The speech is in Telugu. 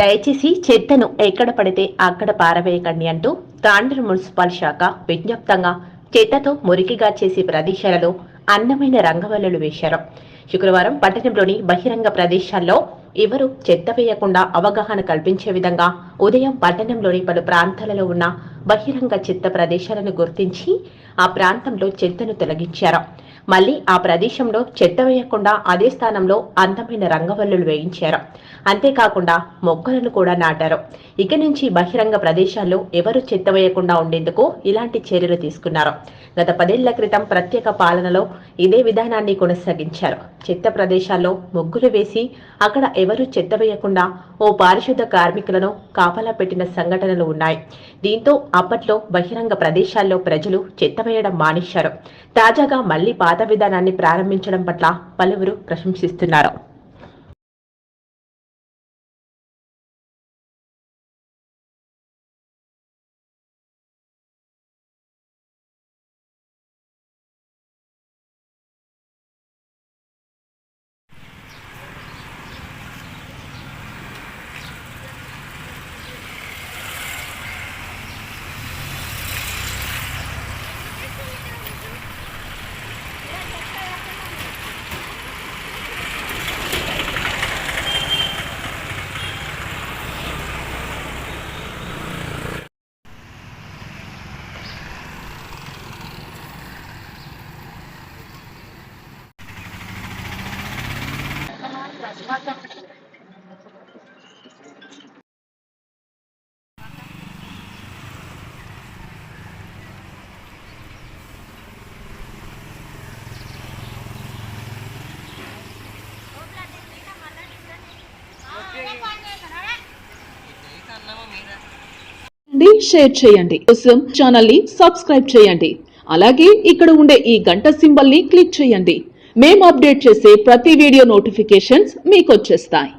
దయచేసి చెత్తను ఎక్కడ పడితే అక్కడ పారవేయకండి అంటూ తాండూరు మున్సిపల్ శాఖ విజ్ఞప్తంగా చెత్తతో మురికిగా చేసే ప్రదేశాలలో అందమైన రంగవల్లులు వేశారు. శుక్రవారం పట్టణంలోని బహిరంగ ప్రదేశాల్లో ఎవరు చెత్త వేయకుండా అవగాహన కల్పించే విధంగా ఉదయం పట్టణంలోని పలు ప్రాంతాలలో ఉన్న బహిరంగ చెత్త ప్రదేశాలను గుర్తించి ఆ ప్రాంతంలో చెత్తను తొలగించారు. మళ్లీ ఆ ప్రదేశంలో చెత్త వేయకుండా అదే స్థానంలో అందమైన రంగవల్లులు వేయించారు. అంతేకాకుండా మొక్కలను కూడా నాటారు. ఇక నుంచి బహిరంగ ప్రదేశాల్లో ఎవరు చెత్త వేయకుండా ఉండేందుకు ఇలాంటి చర్యలు తీసుకున్నారు. గత 10 ఏళ్ల క్రితం ప్రత్యేక పాలనలో ఇదే విధానాన్ని కొనసాగించారు. చెత్త ప్రదేశాల్లో ముగ్గులు వేసి అక్కడ ఎవరు చెత్త వేయకుండా ఓ పారిశుద్ధ కార్మికులను కాపలా పెట్టిన సంఘటనలు ఉన్నాయి. దీంతో అప్పట్లో బహిరంగ ప్రదేశాల్లో ప్రజలు చెత్త వేయడం మానేశారు. తాజాగా మళ్లీ పాత విధానాన్ని ప్రారంభించడం పట్ల పలువురు ప్రశంసిస్తున్నారు. షేర్ చేయండి. కోసం ఛానల్ ని సబ్స్క్రైబ్ చేయండి. అలాగే ఇక్కడ ఉండే ఈ గంట సింబల్ ని క్లిక్ చేయండి. మేము అప్డేట్ చేసే ప్రతి వీడియో నోటిఫికేషన్స్ మీకు వచ్చేస్తాయి.